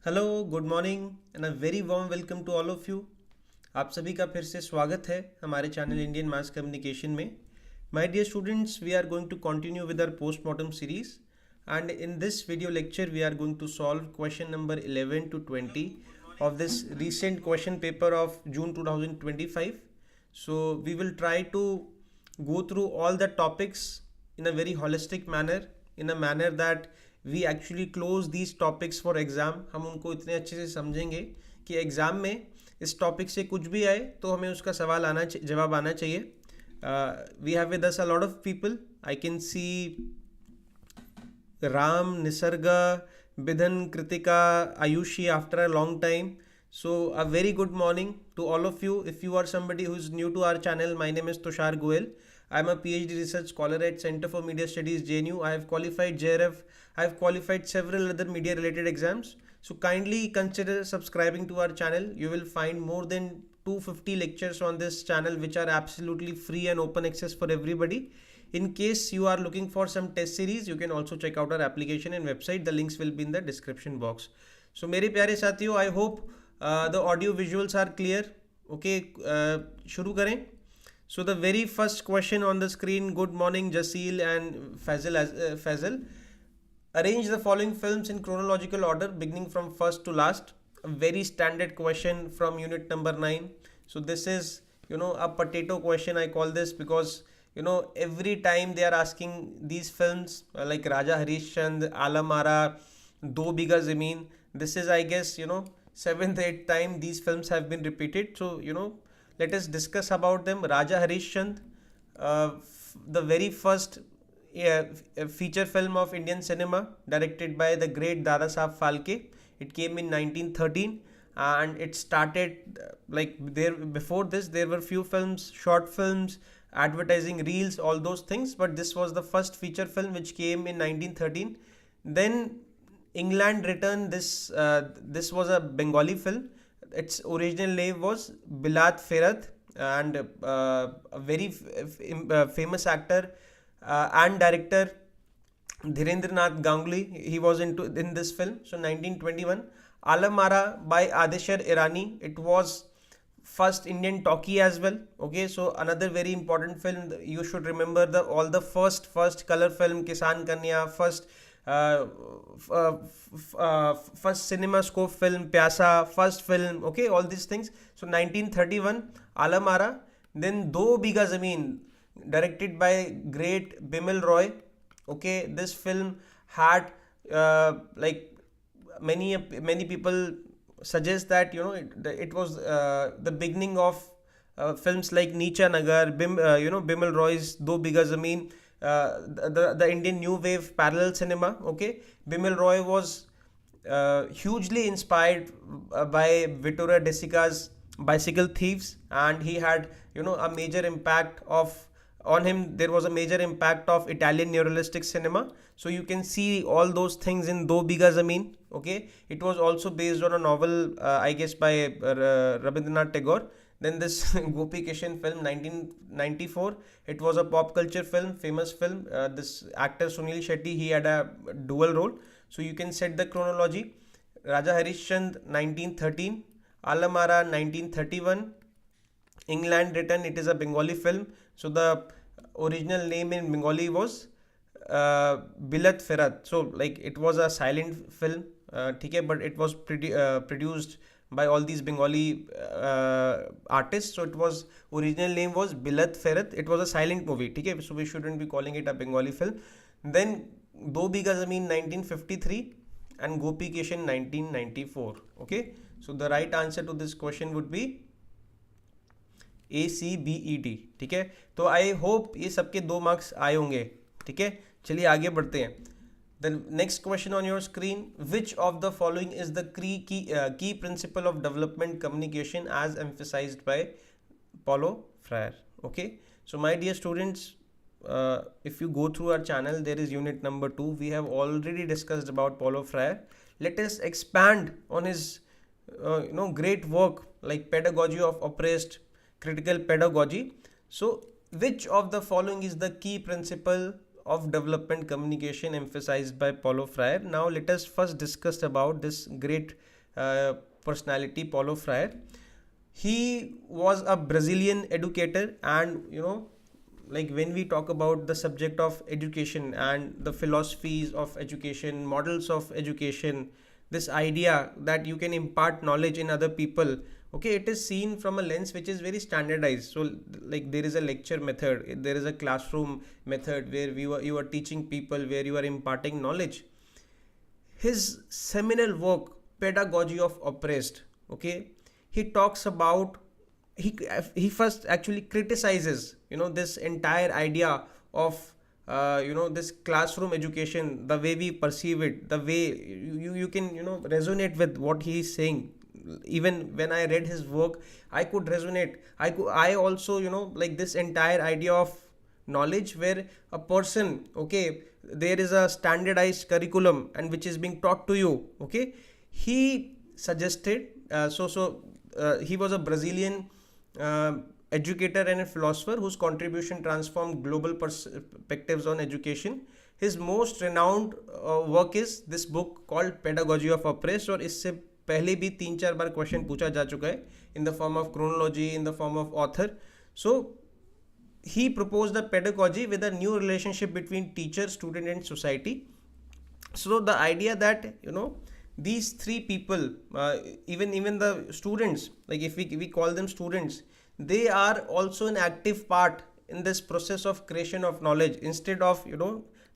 Hello good morning and a very warm welcome to all of you. आप सभी का फिर से स्वागत है हमारे चैनल इंडियन मास कम्युनिकेशन में। My dear students, we are going to continue with our postmortem series and in this video lecture we are going to solve question number 11 to 20 of this recent question paper of June 2025. So we will try to go through all the topics in a very holistic manner, in a manner that we actually close these topics for exam. हम उनको इतने अच्छे से समझेंगे कि exam में इस topic से कुछ भी आए तो हमें उसका जवाब आना चाहिए। We have with us a lot of people. I can see Ram, Nisarga, Bidhan, Kritika, Ayushi after a long time. So a very good morning to all of you. If you are somebody who is new to our channel, my name is Tushar Goyal. I am a PhD research scholar at Center for Media Studies, JNU. I have qualified JRF. I have qualified several other media related exams. So kindly consider subscribing to our channel. You will find more than 250 lectures on this channel which are absolutely free and open access for everybody. In case you are looking for some test series, you can also check out our application and website. The links will be in the description box. So मेरे प्यारे साथियों, I hope the audio visuals are clear. Okay, शुरू करें. So the very first question on the screen. Good morning Jasil and Faisal. Arrange the following films in chronological order beginning from first to last. A very standard question from unit number 9. So this is a potato question. I call this because every time they are asking these films like Raja Harishchand, Alamara, Do Biga Zameen. This is, I guess, 7th, 8th time these films have been repeated. So let us discuss about them. Raja Harishchand, the very first feature film of Indian cinema, directed by the great Dada Saab Phalke. It came in 1913 and it started before this there were few films, short films, advertising reels, all those things, but this was the first feature film which came in 1913. Then England returned this. This was a Bengali film. Its original name was Bilat Ferat, and a very famous actor and director Dhirendranath Ganguly. He was in this film. So 1921, Alamara by Adeshar Irani. It was first Indian talkie as well. Okay, so another very important film. You should remember all the first color film, Kisan Kanya, first cinemascope film, Pyasa, first film. Okay, all these things. So 1931, Alamara. Then Do Biga Zameen, directed by great Bimal Roy. Okay, this film had many people suggest that it was the beginning of films like Neecha Nagar, Bimal Roy's Do Biga Zameen. The Indian new wave parallel cinema. Okay, Bimal Roy was hugely inspired by Vittorio De Sica's Bicycle Thieves, and he had a major impact on him. There was a major impact of Italian neorealistic cinema. So you can see all those things in Do Biga Zameen. Okay, it was also based on a novel, I guess, by Rabindranath Tagore. Then this Gopi Kishan film, 1994. It was a pop culture film, famous film. This actor Sunil Shetty, he had a dual role. So you can set the chronology. Raja Harishchand, 1913. Alamara, 1931. England Return, it is a Bengali film. So the original name in Bengali was Bilat Ferat. So it was a silent film, but it was produced by all these Bengali artists. So it was, original name was Bilat Ferat. It was a silent movie. So we shouldn't be calling it a Bengali film. Then Do Biga Zameen 1953 and Gopi Kishan 1994. Okay, so the right answer to this question would be ACBET. ठीक है, तो I hope ये सबके 2 marks आए होंगे. ठीक है, चलिए आगे बढ़ते हैं. The next question on your screen. Which of the following is the key principle of development communication as emphasized by Paulo Freire? Okay, so my dear students, if you go through our channel, there is unit number 2. We have already discussed about Paulo Freire. Let us expand on his great work like Pedagogy of Oppressed, Critical Pedagogy. So which of the following is the key principle of development communication emphasized by Paulo Freire? Now let us first discuss about this great personality, Paulo Freire. He was a Brazilian educator, and like when we talk about the subject of education and the philosophies of education, models of education, this idea that you can impart knowledge in other people, okay, it is seen from a lens which is very standardized. So like there is a lecture method, there is a classroom method where you are teaching people, where you are imparting knowledge. His seminal work, Pedagogy of Oppressed, okay, he talks about, he first actually criticizes this entire idea of this classroom education, the way we perceive it, the way you can resonate with what he is saying. Even when I read his work, I could resonate. I also like this entire idea of knowledge where a person, okay, there is a standardized curriculum and which is being taught to you, okay. He suggested, he was a Brazilian educator and a philosopher whose contribution transformed global perspectives on education. His most renowned work is this book called Pedagogy of Oppressed, और इससे पहले भी 3-4 बार question पूछा जा चुका है in the form of chronology, in the form of author. So he proposed a pedagogy with a new relationship between teacher, student and society. So the idea that these three people, even the students, like if we call them students, they are also an active part in this process of creation of knowledge, instead of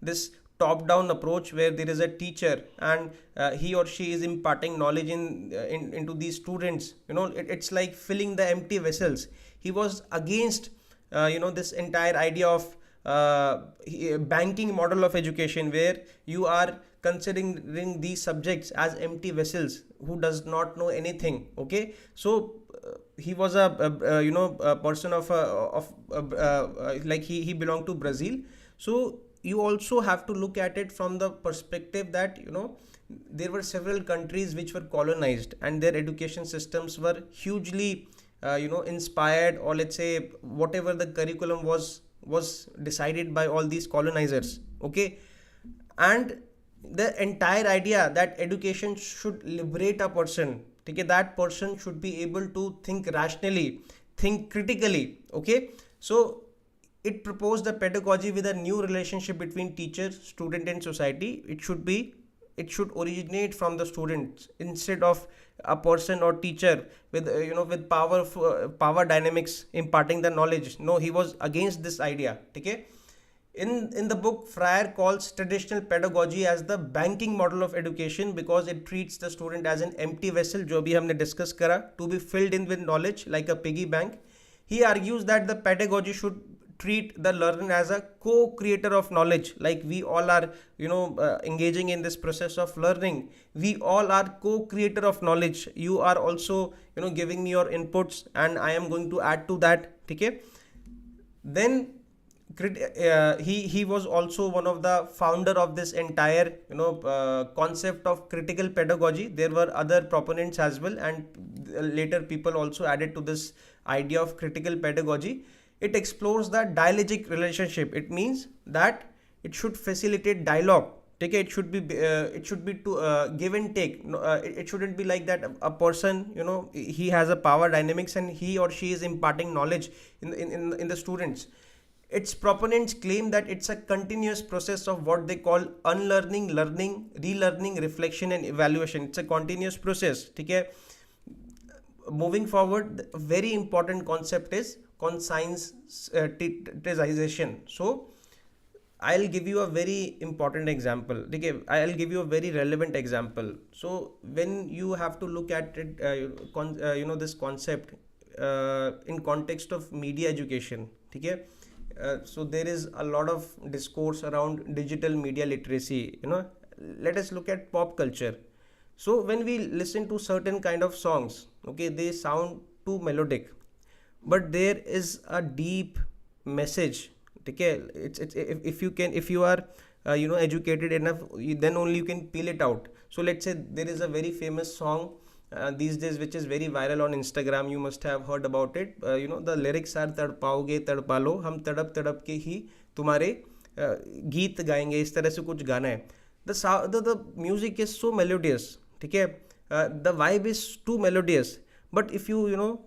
this top down approach where there is a teacher and he or she is imparting knowledge into these students. It's like filling the empty vessels. He was against this entire idea of banking model of education, where you are considering these subjects as empty vessels who does not know anything, okay. So he was a person of like he belonged to Brazil. So you also have to look at it from the perspective that there were several countries which were colonized and their education systems were hugely inspired, or let's say whatever the curriculum was decided by all these colonizers, okay. And the entire idea that education should liberate a person, okay, that person should be able to think rationally, think critically, okay. So it proposed a pedagogy with a new relationship between teacher, student and society. It should originate from the students instead of a person or teacher with with power dynamics imparting the knowledge. No, he was against this idea, okay. In the book, Freire calls traditional pedagogy as the banking model of education because it treats the student as an empty vessel, जो भी हमने discuss करा, to be filled in with knowledge like a piggy bank. He argues that the pedagogy should treat the learner as a co-creator of knowledge, like we all are engaging in this process of learning. We all are co-creator of knowledge. You are also giving me your inputs and I am going to add to that, okay. Then he was also one of the founder of this entire concept of critical pedagogy. There were other proponents as well, and later people also added to this idea of critical pedagogy. It explores the dialogic relationship. It means that it should facilitate dialogue, okay. It should be to give and take. It shouldn't be like that a person he has a power dynamics and he or she is imparting knowledge in the students. Its proponents claim that it's a continuous process of what they call unlearning, learning, relearning, reflection and evaluation. It's a continuous process, okay. Moving forward, a very important concept is conscientization. So I'll give you a very important example, okay. I'll give you a very relevant example. So when you have to look at it, this concept in context of media education, okay. So there is a lot of discourse around digital media literacy. Let us look at pop culture. So when we listen to certain kind of songs, okay, they sound too melodic, but there is a deep message, okay. It's if you are educated enough, then only you can peel it out. So let's say there is a very famous song these days which is very viral on Instagram. You must have heard about it. The lyrics are तड़पाओगे तड़पा लो, हम तड़प तड़प के ही तुम्हारे गीत गाएंगे, इस तरह से कुछ गाना है. The music is so melodious, ठीक है. the vibe is too melodious. But if you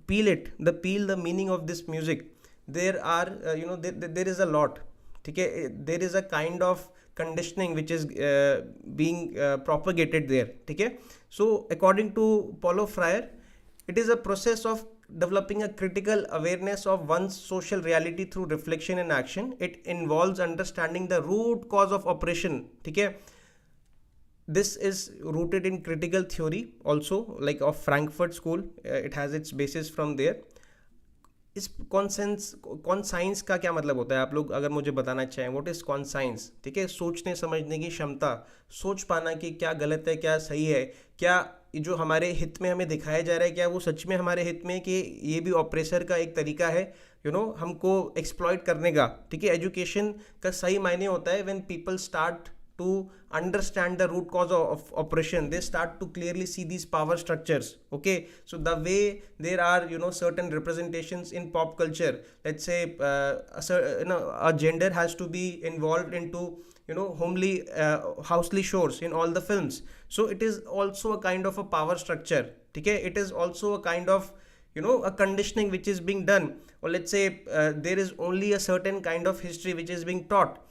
peel the meaning of this music, there are there is a lot. Okay, there is a kind of conditioning which is being propagated there. Okay, so according to Paulo Freire, it is a process of developing a critical awareness of one's social reality through reflection and action. It involves understanding the root cause of oppression. Okay, this is rooted in critical theory also, like of Frankfurt School. It has its basis from there. इस conscience का क्या मतलब होता है, आप लोग अगर मुझे बताना चाहें, व्हाट इज कॉन्साइंस? ठीक है, सोचने समझने की क्षमता, सोच पाना कि क्या गलत है क्या सही है, क्या जो हमारे हित में हमें दिखाया जा रहा है क्या वो सच में हमारे हित में, कि ये भी ऑप्रेसर का एक तरीका है हमको एक्सप्लॉइट करने का. ठीक है, एजुकेशन का सही मायने होता है when people start to understand the root cause of oppression. They start to clearly see these power structures. Okay, so the way there are certain representations in pop culture, let's say a gender has to be involved into homely housely chores in all the films, so it is also a kind of a power structure. Okay, it is also a kind of a conditioning which is being done. Or let's say there is only a certain kind of history which is being taught.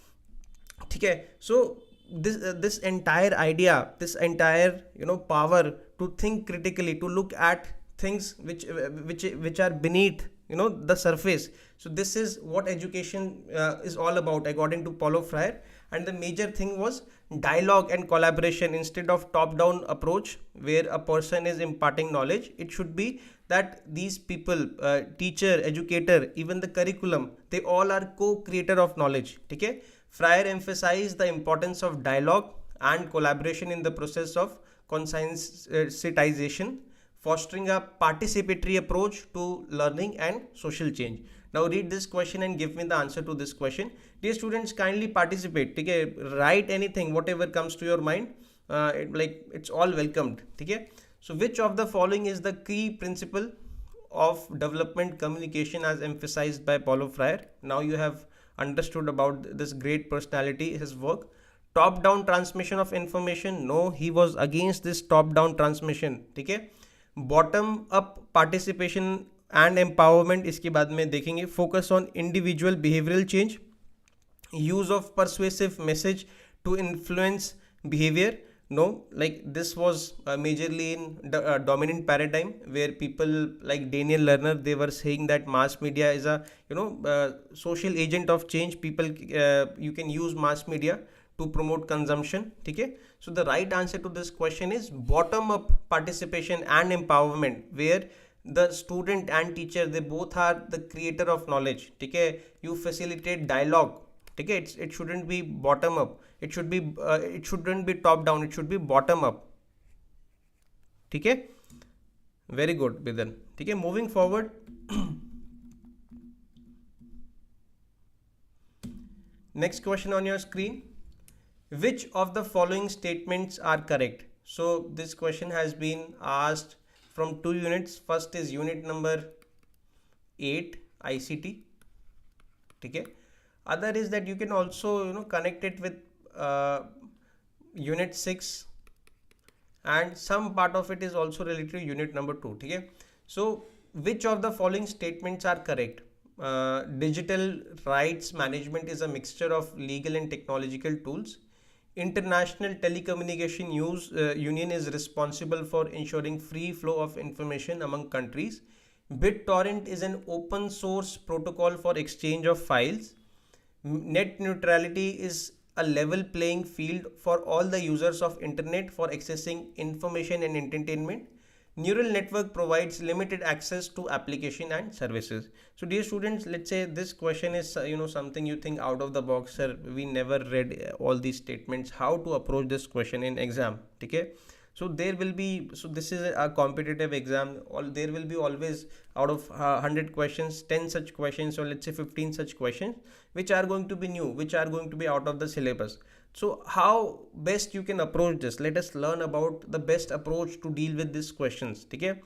Okay, so this entire idea, this entire power to think critically, to look at things which are beneath the surface. So this is what education is all about according to Paulo Freire. And the major thing was dialogue and collaboration instead of top down approach where a person is imparting knowledge. It should be that these people, teacher, educator, even the curriculum, they all are co-creator of knowledge. Okay, Freire emphasized the importance of dialogue and collaboration in the process of conscientization, fostering a participatory approach to learning and social change. Now read this question and give me the answer to this question. Dear students, kindly participate. Okay, write anything, whatever comes to your mind. It's all welcomed. Okay, so which of the following is the key principle of development communication as emphasized by Paulo Freire? Now you have understood about this great personality, his work. Top down transmission of information, no, he was against this top down transmission. ठीक है, bottom up participation and empowerment इसके बाद में देखेंगे. Focus on individual behavioral change, use of persuasive message to influence behavior, no, like this was majorly in the dominant paradigm where people like Daniel Lerner, they were saying that mass media is a social agent of change. People you can use mass media to promote consumption. Okay, so the right answer to this question is bottom up participation and empowerment, where the student and teacher, they both are the creator of knowledge. Okay, you facilitate dialogue. Okay, it shouldn't be bottom up, it shouldn't be top down, it should be bottom up. Okay, very good, Bidan. Okay, moving forward. Next question on your screen. Which of the following statements are correct? So this question has been asked from 2 units. First is unit number 8 ICT. Okay, other is that you can also connect it with unit 6, and some part of it is also related to unit number 2. Okay, so which of the following statements are correct? Digital rights management is a mixture of legal and technological tools. International Telecommunication Union is responsible for ensuring free flow of information among countries. BitTorrent is an open source protocol for exchange of files. Net neutrality is a level playing field for all the users of internet for accessing information and entertainment. Neural network provides limited access to application and services. So dear students, let's say this question is something you think out of the box, sir, we never read all these statements, how to approach this question in exam. Okay, so there will be, so this is a competitive exam, there will be always out of 100 questions 10 such questions, or let's say 15 such questions which are going to be new, which are going to be out of the syllabus. So how best you can approach this? Let us learn about the best approach to deal with these questions. Okay,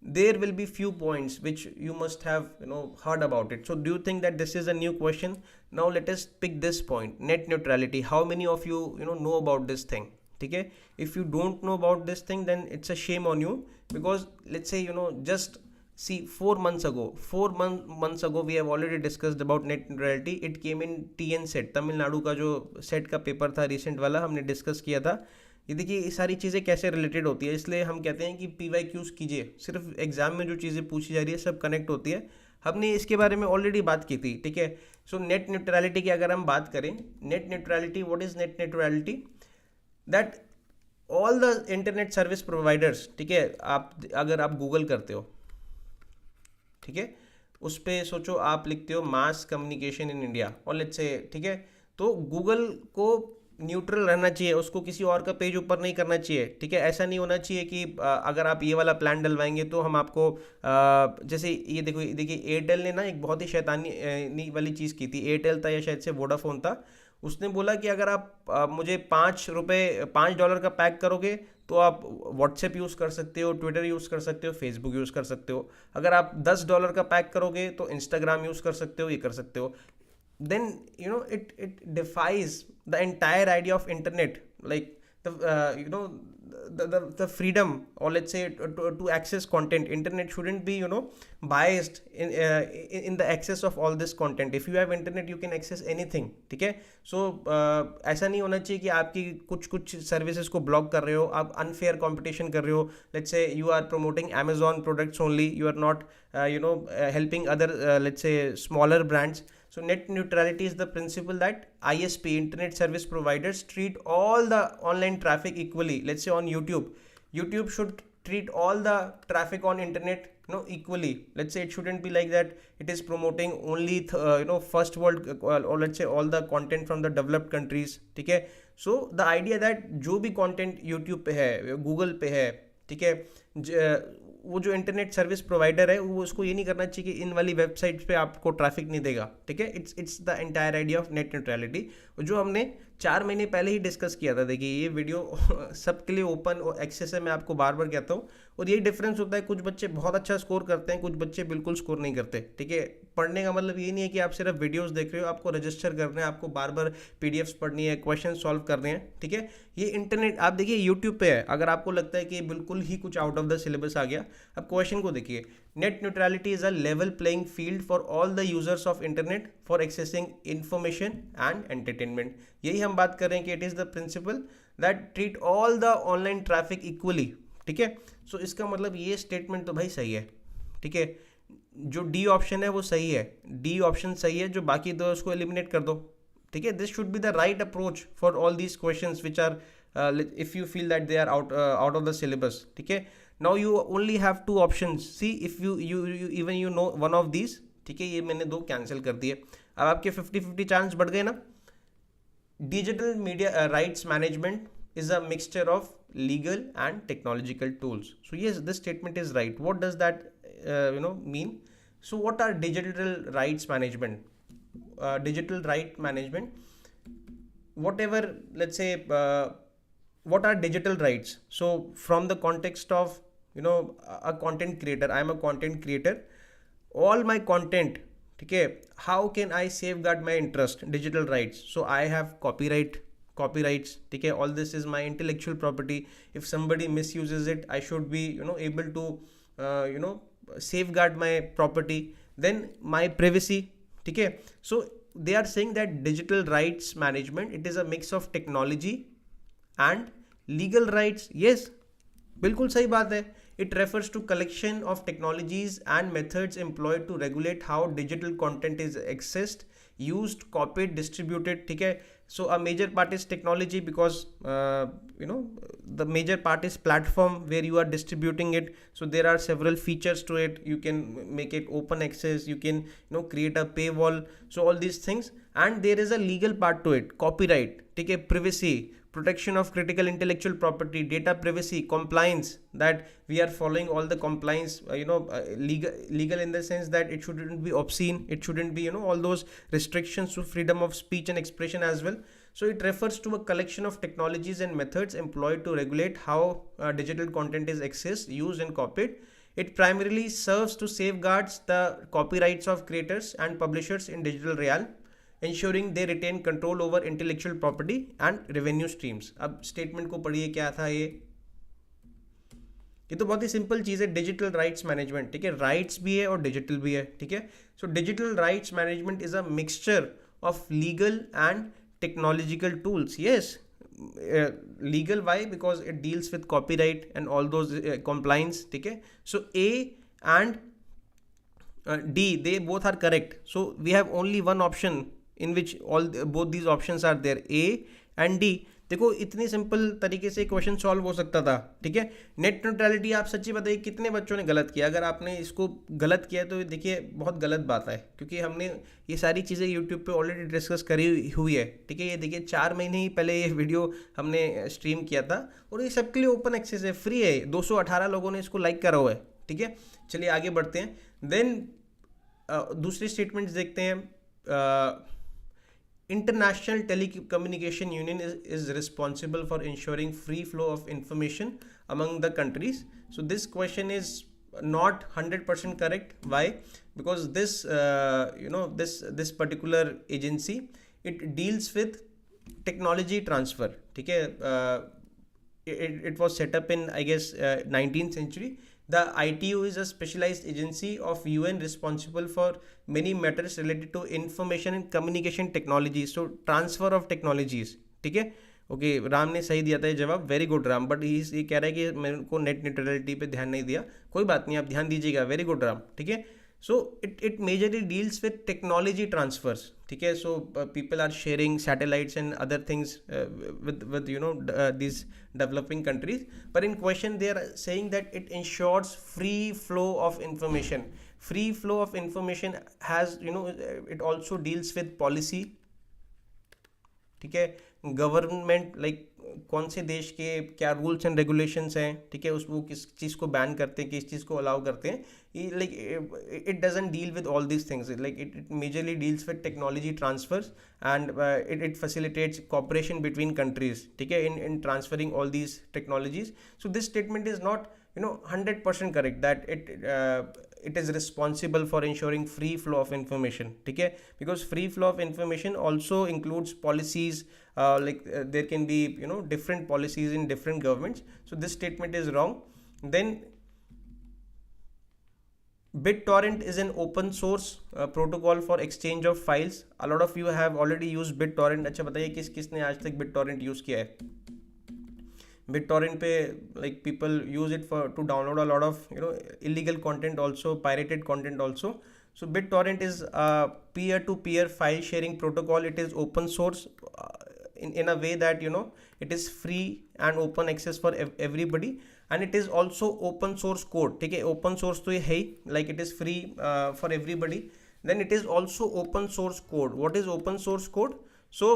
there will be few points which you must have heard about it. So do you think that this is a new question? Now let us pick this point, net neutrality. How many of you know about this thing? ठीक है. If you don't know about this thing, then it's a shame on you, because let's say, just see, 4 months ago, 4 months ago we have already discussed about net neutrality. It came in TN set, Tamil Nadu का जो set का paper था recent वाला, हमने discuss किया था. ये देखिए ये सारी चीज़ें कैसे रिलेटेड होती है, इसलिए हम कहते हैं कि PYQs कीजिए. सिर्फ एग्जाम में जो चीज़ें पूछी जा रही है सब कनेक्ट होती है. हमने इसके बारे में ऑलरेडी बात की थी, ठीक है. सो नेट न्यूट्रलिटी की अगर हम बात करें, net neutrality, what is net neutrality? That all the internet service providers, ठीक है, अगर आप गूगल करते हो, ठीक है, उस पर सोचो आप लिखते हो मास कम्युनिकेशन इन इंडिया और लेट्स से, ठीक है, तो गूगल को न्यूट्रल रहना चाहिए, उसको किसी और का पेज ऊपर नहीं करना चाहिए, ठीक है. ऐसा नहीं होना चाहिए कि अगर आप ये वाला प्लान डलवाएंगे तो हम आपको जैसे ये देखिए एयरटेल ने ना एक बहुत ही शैतानी वाली चीज़ की थी. एयरटेल था या शायद से वोडाफोन था, उसने बोला कि अगर आप मुझे $5 का पैक करोगे तो आप व्हाट्सएप यूज़ कर सकते हो, ट्विटर यूज़ कर सकते हो, फेसबुक यूज़ कर सकते हो. अगर आप $10 का पैक करोगे तो इंस्टाग्राम यूज़ कर सकते हो, ये कर सकते हो. Then it defies the entire idea of internet, like the freedom, or let's say to access content. Internet shouldn't be biased in the access of all this content. If you have internet you can access anything, ठीक है. So ऐसा नहीं होना चाहिए कि आपकी कुछ services को ब्लॉक कर रहे हो, आप अनफेयर कंपटीशन कर रहे हो. let's say you are promoting Amazon products only, you are not helping other let's say smaller brands. So net neutrality is the principle that ISP, internet service providers, treat all the online traffic equally. Let's say on YouTube should treat all the traffic on internet equally. Let's say it shouldn't be like that it is promoting only first world or let's say all the content from the developed countries, ठीक है. So the idea that जो भी content YouTube पे है, Google पे है, ठीक है, वो जो इंटरनेट सर्विस प्रोवाइडर है वो उसको ये नहीं करना चाहिए कि इन वाली वेबसाइट्स पे आपको ट्रैफिक नहीं देगा, ठीक है. It's the entire idea of net neutrality, जो हमने 4 महीने पहले ही डिस्कस किया था. देखिए ये वीडियो सबके लिए ओपन और एक्सेस है, मैं आपको बार बार कहता हूँ. और यही डिफरेंस होता है, कुछ बच्चे बहुत अच्छा स्कोर करते हैं, कुछ बच्चे बिल्कुल स्कोर नहीं करते, ठीक है. पढ़ने का मतलब ये नहीं है कि आप सिर्फ वीडियोस देख रहे हो, आपको रजिस्टर करना है, आपको बार बार PDFs पढ़नी है, क्वेश्चन सॉल्व करने हैं, ठीक है. ये इंटरनेट आप देखिए यूट्यूब पे है, अगर आपको लगता है कि बिल्कुल ही कुछ आउट ऑफ द सिलेबस आ गया, अब क्वेश्चन को देखिए. Net neutrality is a level playing field for all the users of internet for accessing information and entertainment. यही हम बात कर रहे हैं कि it is the principal that treat all the online traffic equally, ठीक है. सो इसका मतलब ये स्टेटमेंट तो भाई सही है, ठीक है. जो डी ऑप्शन है वो सही है, डी ऑप्शन सही है, जो बाकी दो उसको एलिमिनेट कर दो, ठीक है. This should be the right approach for all these questions which are if you feel that they are out of the syllabus, ठीक है. now you only have 2 options. see if you even know one of these, ठीक है, ये मैंने 2 cancel कर दिए. अब आपके 50-50 चांस बढ़ गए ना. Digital media rights management is a mixture of legal and technological tools. So yes, this statement is right. What does that mean? So what are digital rights management? Digital right management, whatever, let's say what are digital rights? So from the context of a content creator, I am a content creator, all my content, okay, how can I safeguard my interest? Digital rights. So I have copyrights, okay, all this is my intellectual property. If somebody misuses it, I should be able to safeguard my property. Then my privacy, okay. So they are saying that digital rights management, it is a mix of technology and legal rights. Yes, बिल्कुल सही बात है. It refers to collection of technologies and methods employed to regulate how digital content is accessed, used, copied, distributed, ठीक है. So a major part is technology because the major part is platform where you are distributing it. So there are several features to it. You can make it open access, you can create a paywall, so all these things. And there is a legal part to it, copyright, ठीक है, privacy, protection of critical intellectual property, data privacy, compliance, that we are following all the compliance, legal in the sense that it shouldn't be obscene, it shouldn't be all those restrictions to freedom of speech and expression as well. So it refers to a collection of technologies and methods employed to regulate how digital content is accessed, used and copied. It primarily serves to safeguard the copyrights of creators and publishers in digital realm. ensuring they retain control over intellectual property and revenue streams. अब statement को पढ़िए, क्या था ये तो बहुत ही simple चीज़ है, digital rights management, ठीक है, राइट्स भी है और डिजिटल भी है, ठीक है. So digital rights management is a mixture of legal and technological tools. Yes, legal, why? Because it deals with copyright and all those compliance, ठीक है. So A and D, they both are correct. So we have only one option in which both these options are there, A and D. देखो इतनी simple तरीके से question solve हो सकता था, ठीक है. नेट न्यूट्रलिटी, आप सच्ची बताइए कितने बच्चों ने गलत किया? अगर आपने इसको गलत किया तो देखिए बहुत गलत बात है, क्योंकि हमने ये सारी चीज़ें यूट्यूब पे ऑलरेडी डिस्कस करी हुई है, ठीक है. ये देखिए 4 महीने ही पहले ये वीडियो हमने स्ट्रीम किया था और ये सबके लिए ओपन एक्सेस है, फ्री है. 218 लोगों ने इसको लाइक करा हुआ है, ठीक है. चलिए आगे बढ़ते हैं. देन दूसरी स्टेटमेंट्स देखते हैं. International Telecommunication Union is responsible for ensuring free flow of information among the countries. So this question is not 100% correct. Why? Because this this particular agency, it deals with technology transfer, ठीक है. It was set up in, I guess, 19th century. The ITU is a specialized agency of UN responsible for many matters related to information and communication technology. So transfer of technologies, ठीक है. Okay, Ram ने सही दिया था ये जवाब, very good Ram. But ये कह रहा है कि मेरे को नेट न्यूट्रलिटी पे ध्यान नहीं दिया. कोई बात नहीं, आप ध्यान दीजिएगा, वेरी गुड राम, ठीक है. So it majorly deals with technology transfers, ठीक है. So people are sharing satellites and other things with these developing countries. But in question they are saying that it ensures free flow of information. Free flow of information has, it also deals with policy, ठीक है. Government, like कौन से देश के क्या rules and regulations हैं, ठीक है, वो किस चीज़ को बैन करते हैं, किस चीज़ को अलाउ करते हैं. Like it doesn't deal with all these things. Like it majorly deals with technology transfers and it facilitates cooperation between countries, ठीक है, in transferring all these technologies. So this statement is not 100% correct that it is responsible for ensuring free flow of information, ठीक है. Because free flow of information also includes policies, there can be different policies in different governments. So this statement is wrong. Then BitTorrent is an open source protocol for exchange of files. A lot of you have already used BitTorrent. अच्छा बताइए किसने आज तक BitTorrent use किया है? BitTorrent पे like people use it to download a lot of illegal content also, pirated content also. So BitTorrent is a peer-to-peer file sharing protocol. It is open source in a way that it is free and open access for everybody, and it is also open source code, ठीक है. open source तो ये है ही, like it is free for everybody. Then it is also open source code. What is open source code? So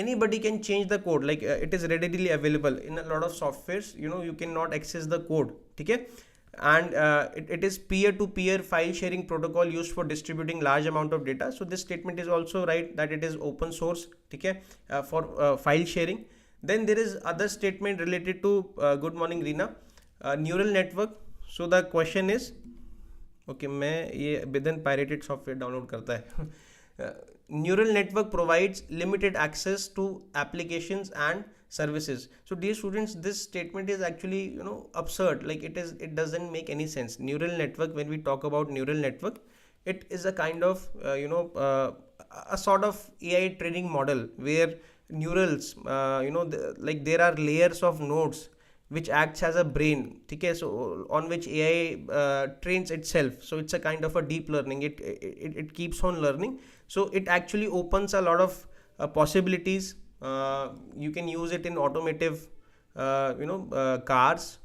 anybody can change the code, like it is readily available in a lot of softwares. You cannot access the code, ठीक है. And it is peer-to-peer file sharing protocol used for distributing large amount of data. So this statement is also right that it is open source, ठीक है, for file sharing. Then there is other statement related to good morning Reena, neural network. So the question is, okay, मैं ये within pirated software download करता है. Neural network provides limited access to applications and services. So dear students, this statement is actually absurd. Like it doesn't make any sense. Neural network, when we talk about neural network, it is a kind of a sort of AI training model where neurals, like there are layers of nodes which acts as a brain, ठीक है. So on which AI trains itself. So it's a kind of a deep learning. It keeps on learning. So it actually opens a lot of possibilities. You can use it in automotive, cars,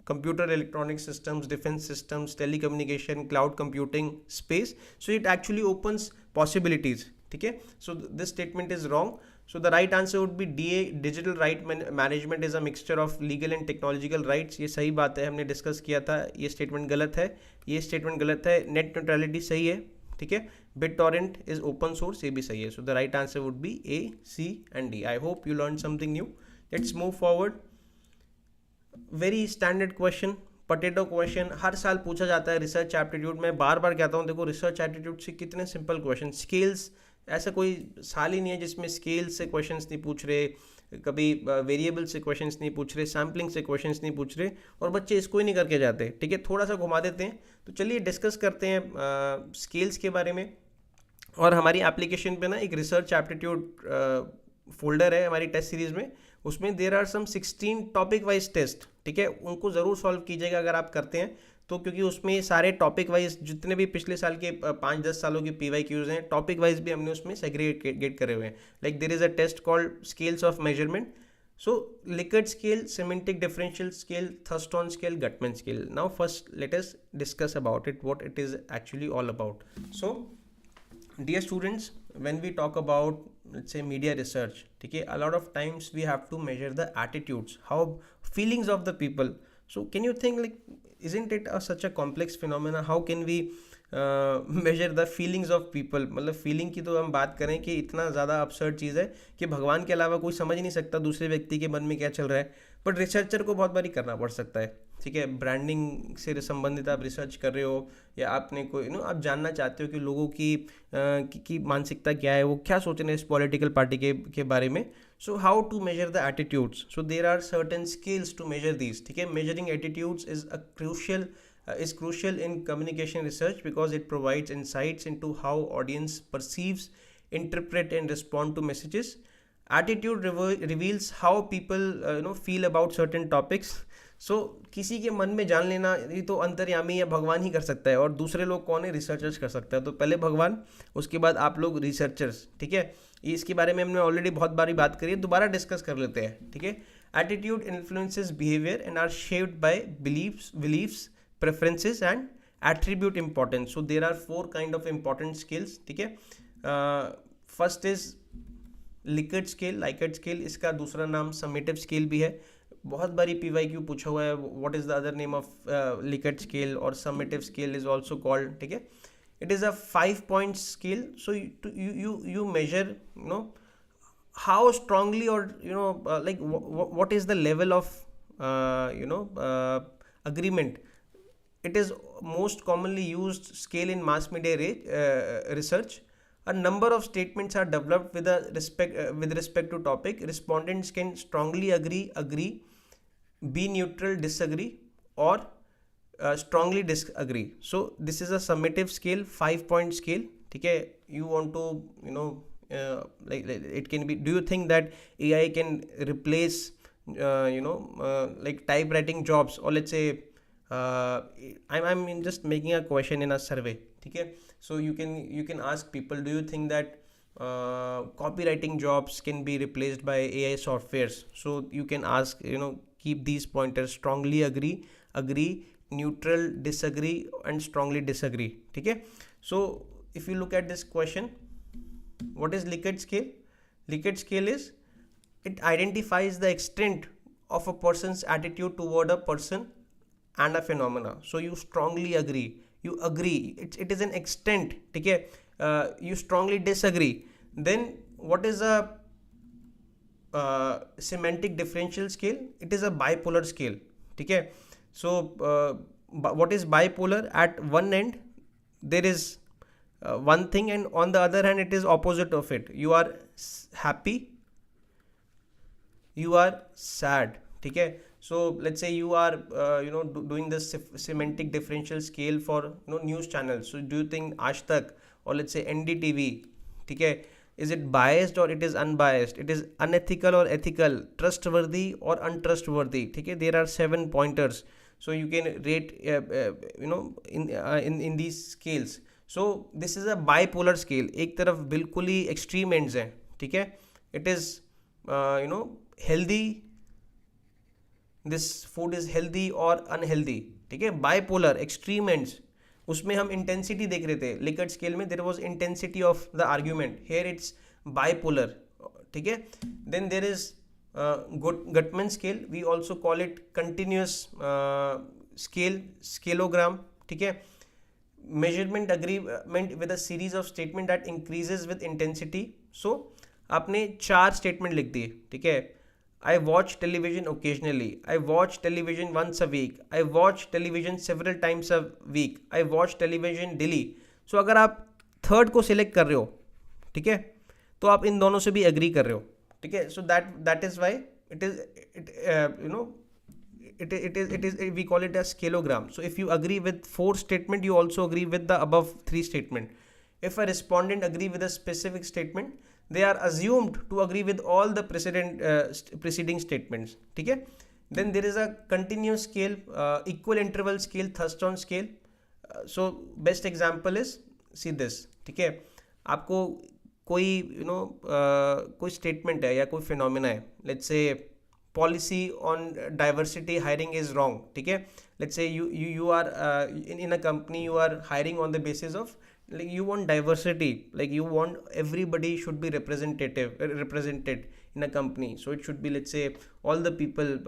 computer electronic systems, defense systems, telecommunication, cloud computing, space. So it actually opens possibilities, ठीक है. So this statement is wrong. So the right answer would be DA, digital right management is a mixture of legal and technological rights. ये सही बात है, हमने discuss किया था. ये स्टेटमेंट गलत है, ये स्टेटमेंट गलत है. नेट न्यूट्रलिटी सही है, ठीक है. BitTorrent is open source, ये भी सही है. So the right answer would be A, C and D. I hope you learned something new. Let's move forward. Very standard question, potato question. हर साल पूछा जाता है रिसर्च एप्टीट्यूड में. बार बार कहता हूँ, देखो रिसर्च एप्टीट्यूड से कितने सिंपल क्वेश्चन, स्केल्स ऐसा कोई साल ही नहीं है जिसमें स्केल से क्वेश्चंस नहीं पूछ रहे, कभी वेरिएबल से क्वेश्चंस नहीं पूछ रहे, सैम्पलिंग से क्वेश्चंस नहीं पूछ रहे, और बच्चे इसको ही नहीं करके जाते। ठीक है, थोड़ा सा घुमा देते हैं। तो चलिए डिस्कस करते हैं स्केल्स के बारे में। और हमारी एप्लीकेशन पे ना एक रिसर्च एप्टीट्यूड फोल्डर है हमारी टेस्ट सीरीज में, उसमें there are some 16 topic wise test. ठीक है, उनको ज़रूर सॉल्व कीजिएगा अगर आप करते हैं तो, क्योंकि उसमें सारे टॉपिक वाइज जितने भी पिछले साल के 5-10 सालों के PYQs हैं, टॉपिक वाइज भी हमने उसमें सेग्रीगेट करे हुए हैं। Like there is a test called scales of measurement, so Likert scale, semantic differential scale, Thurston scale, Gutman scale. Now first let us discuss about it, what it is actually all about. So dear students, when we talk about, let's say, media research, okay, a lot of times we have to measure the attitudes, how feelings of the people. So can you think, like, isn't it such a complex phenomena? How can we measure the feelings of people? मतलब feeling की तो हम बात करें कि इतना ज़्यादा absurd चीज़ है कि भगवान के अलावा कोई समझ नहीं सकता दूसरे व्यक्ति के मन में क्या चल रहा है, बट रिसर्चर को बहुत बारी करना पड़ सकता है। ठीक है, ब्रांडिंग से संबंधित आप रिसर्च कर रहे हो, या आपने कोई आप जानना चाहते हो कि लोगों की मानसिकता क्या है, वो क्या सोच रहे हैं इस पॉलिटिकल पार्टी के बारे में। So how to measure the attitudes? So there are certain skills to measure these. ठीक है, measuring attitudes is crucial in communication research because it provides insights into how audience perceives, interpret and respond to messages. Attitude reveals how people feel about certain topics. So किसी के मन में जान लेना ये तो अंतर्यामी या भगवान ही कर सकता है, और दूसरे लोग कौन है? रिसर्चर्स कर सकता है। तो पहले भगवान, उसके बाद आप लोग रिसर्चर्स। ठीक है, इसके बारे में हमने ऑलरेडी बहुत बारी बात करी है, दोबारा डिस्कस कर लेते हैं। ठीक है, attitude influences behaviour and are shaped by beliefs, preferences and attribute importance. So there are 4 kind of important skills. ठीक है, first is Likert scale, इसका दूसरा नाम summative scale भी है। बहुत बारी PYQ पूछा हुआ है, what is the other name of Likert scale, और summative scale is also called। ठीक है, it is a 5-point scale. So you measure how strongly, or like what is the level of agreement. It is most commonly used scale in mass media research. A number of statements are developed with respect to topic. Respondents can strongly agree, be neutral, disagree, or strongly disagree. So this is a summative scale, 5-point scale. ठीक है, you want to like it can be. Do you think that AI can replace like typewriting jobs, or let's say I'm just making a question in a survey. ठीक है, so you can ask people, do you think that copywriting jobs can be replaced by AI softwares? So you can ask, keep these pointers: strongly agree, neutral, disagree, and strongly disagree. ठीक है, so if you look at this question, what is Likert scale? Likert scale is, it identifies the extent of a person's attitude toward a person and a phenomena. So you strongly agree, you agree, it is an extent. ठीक है, you strongly disagree. Then what is a semantic differential scale? It is a bipolar scale. ठीक है, so what is bipolar? At one end there is one thing, and on the other hand it is opposite of it. You are happy, you are sad. ठीक है, so let's say you are doing this semantic differential scale for news channels. So do you think Aaj Tak, or let's say NDTV, ठीक है, is it biased or it is unbiased? It is unethical or ethical, trustworthy or untrustworthy? ठीक है, there are 7 pointers, so you can rate in these scales. So this is a bipolar scale. एक तरफ बिल्कुल ही extreme ends हैं। ठीक है, it is healthy, this food is healthy or unhealthy. ठीक है, bipolar, extreme ends. उसमें हम intensity देख रहे थे। Likert scale में there was intensity of the argument. Here it's bipolar. ठीक है, then there is Gutman scale. We also call it continuous scale, scaleogram. ठीक है, measurement agreement with a series of statement that increases with intensity. So आपने 4 statement लिख दिए। ठीक है, I watch television occasionally, I watch television once a week, I watch television several times a week, I watch television daily. So अगर आप third को select कर रहे हो, ठीक है, तो आप इन दोनों से भी एग्री कर रहे हो, ठीक है. So that is why it is it is we call it as scaleogram. So if you agree with 4 statement, you also agree with the above 3 statement. If a respondent agree with a specific statement, they are assumed to agree with all the preceding statements, ठीक है. Then there is a continuous scale, equal interval scale, Thurston scale. So best example is see this, ठीक है. आपको कोई कोई statement है या कोई फिनोमिना है, let's say policy on diversity hiring is wrong, ठीक है. Let's say you are in a company, you are hiring on the basis of like you want diversity, like you want everybody should be represented in a company. So it should be, let's say, all the people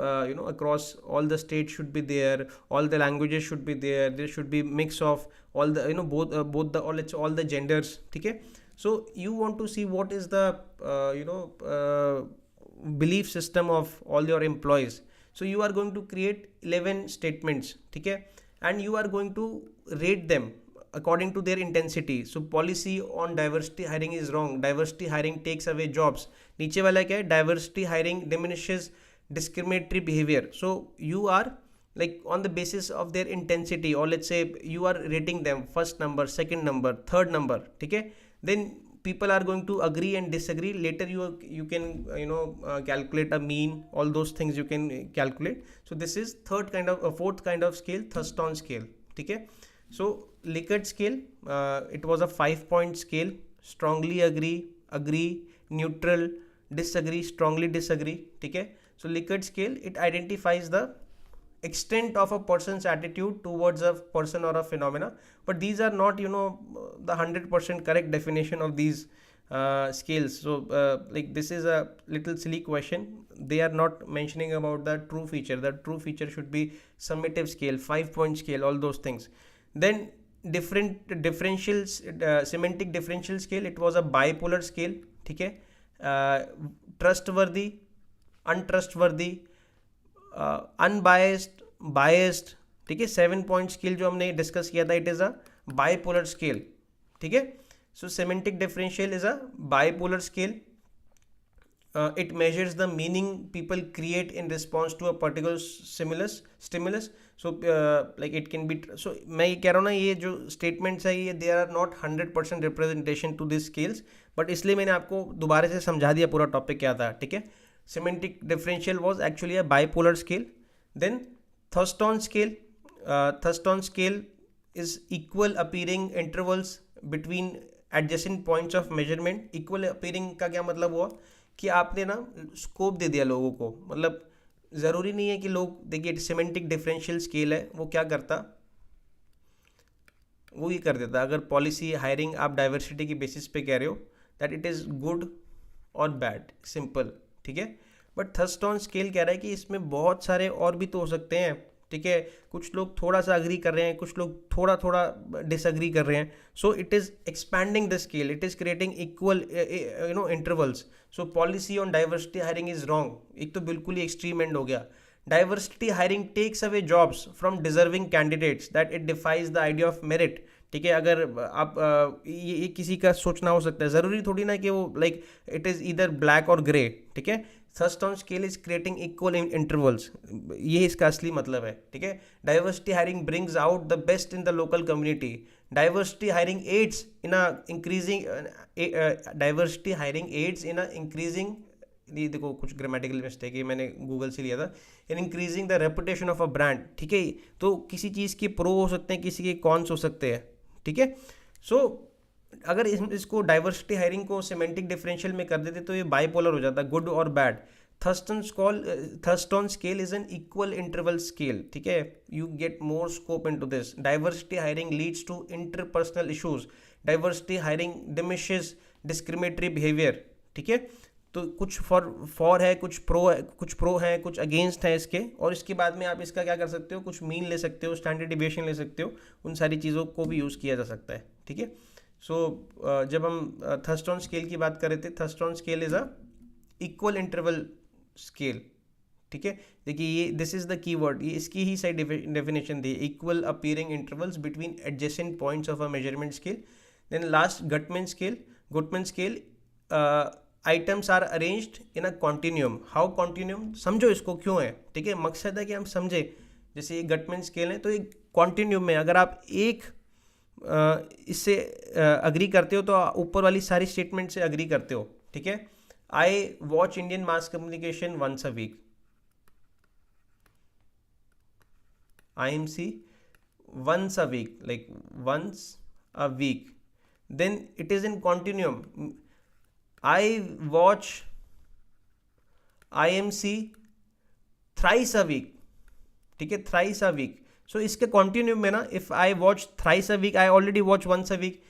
across all the states should be there, all the languages should be there, there should be mix of all the both the all the genders, ठीक है. So you want to see what is the belief system of all your employees. So you are going to create 11 statements, ठीक है, and you are going to rate them according to their intensity. So policy on diversity hiring is wrong, diversity hiring takes away jobs. नीचे वाला क्या है, diversity hiring diminishes discriminatory behavior. So you are like on the basis of their intensity, or let's say you are rating them first number, second number, third number, ठीक है. Then people are going to agree and disagree. Later you can calculate a mean, all those things you can calculate. So this is fourth kind of scale, Thurston scale, ठीक है. So Likert scale, it was a 5-point scale: strongly agree, neutral, disagree, strongly disagree, ठीक है. So Likert scale, it identifies the extent of a person's attitude towards a person or a phenomena, but these are not the 100% correct definition of these scales. So like this is a little silly question. They are not mentioning about the true feature. The true feature should be summative scale, 5-point scale, all those things. Then semantic differential scale, it was a bipolar scale, ठीक है. Trustworthy, untrustworthy, unbiased, biased, ठीक है. 7-point scale जो हमने discuss किया था, it is a bipolar scale, ठीक है. So semantic differential is a bipolar scale. It measures the meaning people create in response to a particular stimulus. So like it can be, so मैं ये कह रहा हूँ ना, ये जो स्टेटमेंट्स है ये they are not 100% representation to this scales, but इसलिए मैंने आपको दोबारा से समझा दिया पूरा टॉपिक क्या था, ठीक है. Semantic differential was actually a bipolar scale. Then Thurston scale. Thurston scale is equal appearing intervals between adjacent points of measurement. Equal appearing का क्या मतलब हुआ कि आपने ना स्कोप दे दिया लोगों को. मतलब ज़रूरी नहीं है कि लोग, देखिए semantic differential scale है, वो क्या करता, वो ये कर देता, अगर पॉलिसी हायरिंग आप डाइवर्सिटी की बेसिस पे कह रहे हो, दैट इट इज़ गुड और बैड, सिंपल, ठीक है. बट थर्स्टन स्केल कह रहा है कि इसमें बहुत सारे और भी तो हो सकते हैं, ठीक है. कुछ लोग थोड़ा सा अग्री कर रहे हैं, कुछ लोग थोड़ा थोड़ा डिसअग्री कर रहे हैं. So it is expanding the scale, it is creating equal intervals. So policy on diversity hiring is wrong, एक तो बिल्कुल ही एक्सट्रीम एंड हो गया. Diversity hiring takes away jobs from deserving candidates, that it defies the idea of merit, ठीक है. अगर आप ये किसी का सोचना हो सकता है, ज़रूरी थोड़ी ना कि वो like it is either black और ग्रे, ठीक है. Thurstone scale is creating equal intervals, ये इसका असली मतलब है, ठीक है. Diversity hiring brings out the best in the local community. Diversity hiring aids in a increasing ये देखो कुछ ग्रामेटिकल मिस्टेक है, मैंने गूगल से लिया था. In increasing the reputation of a brand, ठीक है. तो किसी चीज़ के प्रो हो सकते हैं, किसी के कॉन्स हो सकते हैं, ठीक है. सो अगर इसको डाइवर्सिटी हायरिंग को सेमेंटिक डिफरेंशियल में कर देते तो ये बाइपोलर हो जाता, गुड और bad. Thurstone scale is an equal interval scale, ठीक है. You get more scope into this. Diversity hiring leads to interpersonal issues. Diversity hiring diminishes discriminatory behaviour, ठीक है. तो कुछ फॉर है, कुछ प्रो है, कुछ अगेंस्ट है इसके. और इसके बाद में आप इसका क्या कर सकते हो, कुछ मीन ले सकते हो, स्टैंडर्ड डिविएशन ले सकते हो, उन सारी चीज़ों को भी यूज़ किया जा सकता है, ठीक है. सो जब हम थर्स्टन स्केल की बात कर रहे थे, Thurston scale is a equal interval scale, ठीक है. देखिए ये दिस इज़ द कीवर्ड, ये इसकी ही सही डेफिनेशन दी, equal appearing intervals between adjacent points of a measurement scale. Then last Guttman scale. Guttman scale, items are arranged in a continuum. How continuum, समझो इसको क्यों है, ठीक है. मकसद है कि हम समझे. जैसे ये गुटमैन स्केल है तो एक कॉन्टिन्यूम में अगर आप एक इससे अग्री करते हो तो ऊपर वाली सारी स्टेटमेंट से अग्री करते हो, ठीक है. I watch Indian mass communication once a week. IIMC once a week, like once a week, then it is in continuum. I watch IIMC thrice a week, ठीक है, thrice a week. So इसके continuum में ना, if I watch thrice a week, I already watch once a week.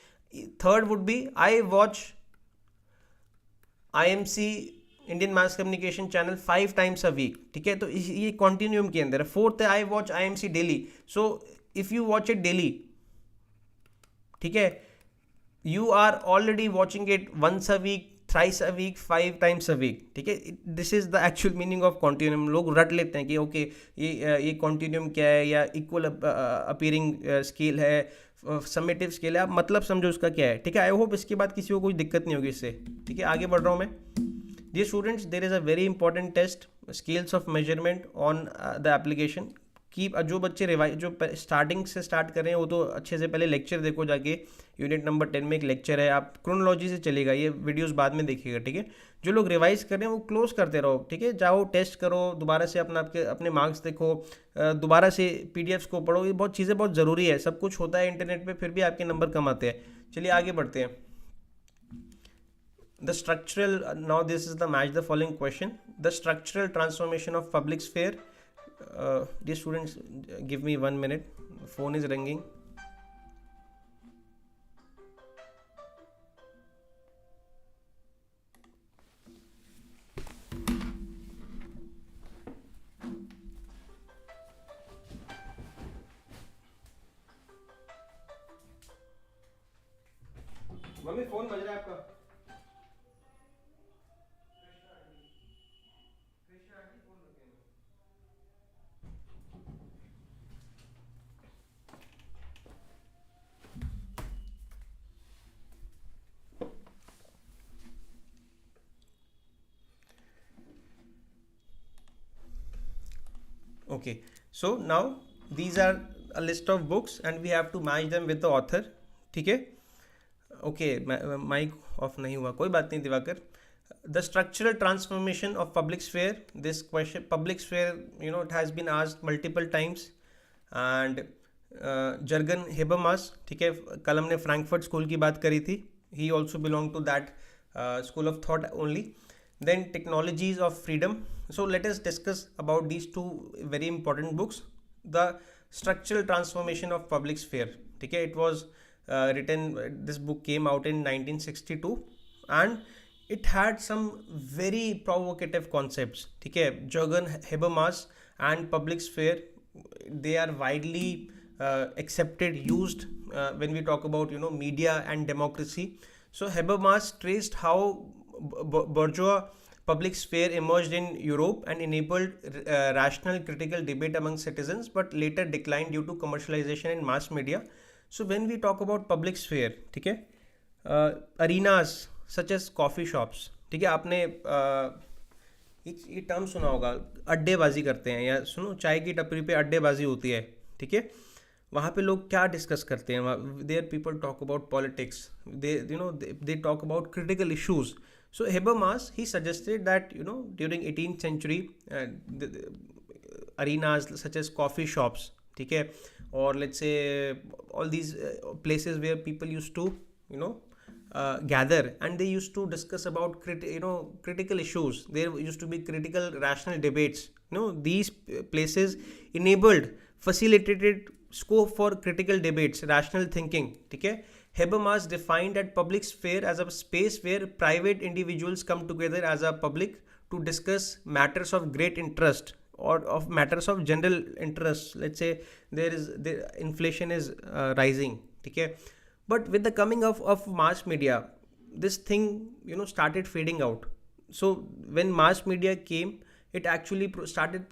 Third would be I watch IIMC Indian mass communication channel 5 times a week, ठीक है. तो ये continuum के अंदर है. फोर्थ है I watch IIMC daily. So if you watch it daily, ठीक है, you are already watching it once a week, thrice a week, 5 times a week, ठीक है. This is the actual meaning of continuum. लोग रट लेते हैं कि okay ये कॉन्टिन्यूम क्या है, या इक्वल अपीयरिंग स्केल है, समेटिव स्केल है. आप मतलब समझो उसका क्या है, ठीक है. आई होप इसके बाद किसी को कोई दिक्कत नहीं होगी इससे, ठीक है. आगे बढ़ रहा हूँ मैं. Dear students, there is a very important test, scales of measurement on the application. कि जो बच्चे रिवाइज, जो स्टार्टिंग से स्टार्ट कर रहे हैं, वो तो अच्छे से पहले लेक्चर देखो जाके. यूनिट नंबर 10 में एक लेक्चर है, आप क्रोनोलॉजी से चलेगा, ये वीडियोस बाद में देखिएगा, ठीक है. जो लोग रिवाइज कर रहे हैं वो क्लोज करते रहो, ठीक है. जाओ टेस्ट करो, दोबारा से अपने मार्क्स देखो, दोबारा से PDFs को पढ़ो. ये बहुत चीज़ें बहुत ज़रूरी है. सब कुछ होता है इंटरनेट पर, फिर भी आपके नंबर कम आते हैं. चलिए आगे बढ़ते हैं. The structural, now this is the match the following question. The structural transformation of public sphere. Dear students, give me 1 minute. Phone is ringing. Mummy phone बज रहा है आपका. Okay, so now these are a list of books and we have to match them with the author, ठीक है. Okay, mic off नहीं हुआ, कोई बात नहीं Diwakar. The structural transformation of public sphere. This question, public sphere, you know, it has been asked multiple times. And Jurgen Habermas, ठीक है, कल हमने फ्रैंकफर्ट स्कूल की बात करी थी. He also belong to that school of thought only. Then technologies of freedom. So let us discuss about these two very important books. The structural transformation of public sphere, ठीक है. It was written, this book came out in 1962 and it had some very provocative concepts, ठीक है. Jürgen Habermas and public sphere, they are widely accepted, used when we talk about, you know, media and democracy. So Habermas traced how bourgeois public sphere emerged in Europe and enabled rational critical debate among citizens, but later declined due to commercialization in mass media. So when we talk about public sphere, ठीक है, arenas such as coffee shops, ठीक है. आपने ये term सुना होगा, अड्डेबाजी करते हैं, या सुनो, चाय की टपरी पे अड्डेबाजी होती है, ठीक है. वहाँ पे लोग क्या डिस्कस करते हैं? There people talk about politics, they talk about critical issues. So Habermas, he suggested that, you know, during 18th century, arenas such as coffee shops, ठीक है, or let's say all these places where people used to, you know, gather, and they used to discuss about critical issues. There used to be critical rational debates. You know, these places enabled, facilitated scope for critical debates, rational thinking, ठीक है. Habermas defined that public sphere as a space where private individuals come together as a public to discuss matters of great interest or of matters of general interest. Let's say the inflation is rising, okay. But with the coming of mass media, this thing, you know, started fading out. So when mass media came, it actually started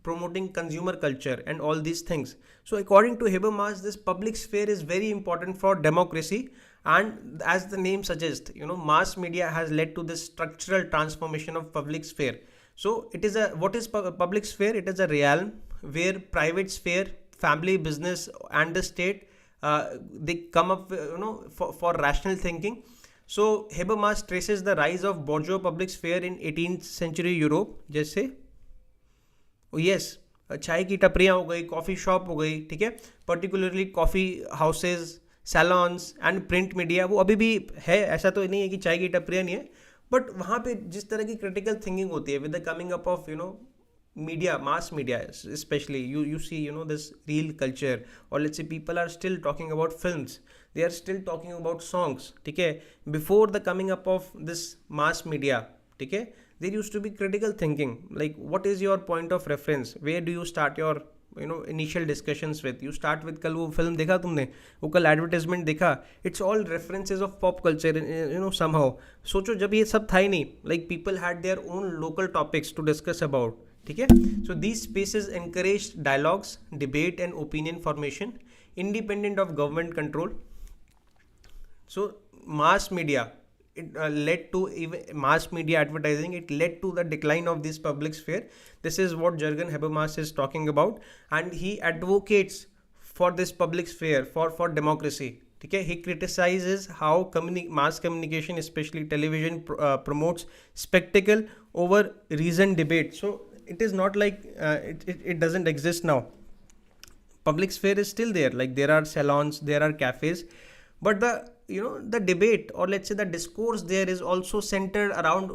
promoting consumer culture and all these things. So according to Habermas, this public sphere is very important for democracy, and as the name suggests, mass media has led to this structural transformation of public sphere. So it is what is public sphere? It is a realm where private sphere, family, business and the state, they come up for rational thinking. So Habermas traces the rise of bourgeois public sphere in 18th century Europe, जैसे yes चाय की टपरियाँ हो गई, coffee shop हो गई, ठीक है, particularly coffee houses, salons and print media, वो अभी भी है, ऐसा तो नहीं है कि चाय की टपरियाँ नहीं है, बट वहाँ पे जिस तरह की क्रिटिकल थिंकिंग होती है with the coming up of media, mass media especially, you see this real culture, or let's say people are still talking about films, they are still talking about songs, ठीक है, before the coming up of this mass media, ठीक है, there used to be critical thinking, like what is your point of reference, where do you start your initial discussions with, you start with कल वो film देखा तुमने, वो कल advertisement देखा, it's all references of pop culture, somehow सोचो जब ये सब था ही नहीं, like people had their own local topics to discuss about, ठीक है. So these spaces encourage dialogues, debate and opinion formation independent of government control. So mass media, it led to even mass media advertising, it led to the decline of this public sphere. This is what Jürgen Habermas is talking about, and he advocates for this public sphere, for democracy, okay. He criticizes how mass communication, especially television, promotes spectacle over reasoned debate. So it is not like it doesn't exist now. Public sphere is still there, like there are salons, there are cafes, but the debate, or let's say the discourse there, is also centered around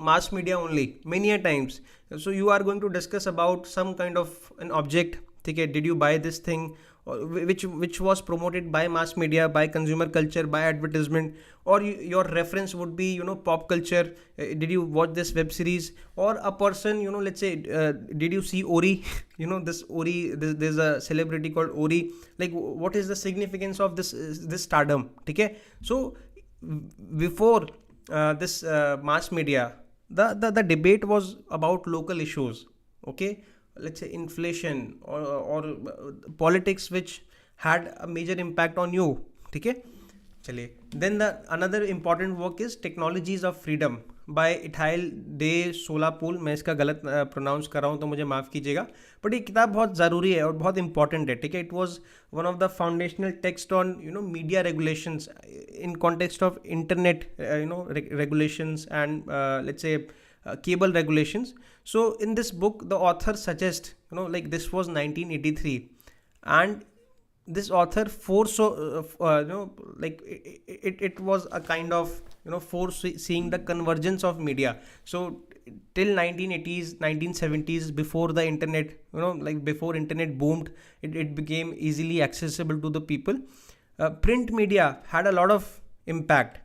mass media only many a times. So you are going to discuss about some kind of an object, okay, did you buy this thing, or which was promoted by mass media, by consumer culture, by advertisement, or your reference would be pop culture, did you watch this web series, or a person, let's say did you see Ori, this Ori, there's a celebrity called Ori, like what is the significance of this stardom, okay. So before this mass media, the debate was about local issues, okay, let's say inflation or politics, which had a major impact on you, ठीक है. चलिए, then the another important work is Technologies of Freedom by Ithail de Solapool. मैं इसका गलत pronounce कर रहा हूँ तो मुझे माफ़ कीजिएगा, बट ये किताब बहुत ज़रूरी है और बहुत इंपॉर्टेंट है, ठीक है. It was one of the foundational text on media regulations in context of internet regulations and let's say cable regulations. So in this book the author suggests, like this was 1983, and this author like it was a kind of foreseeing the convergence of media. So till 1980s 1970s, before the internet, like before internet boomed, it became easily accessible to the people. Print media had a lot of impact,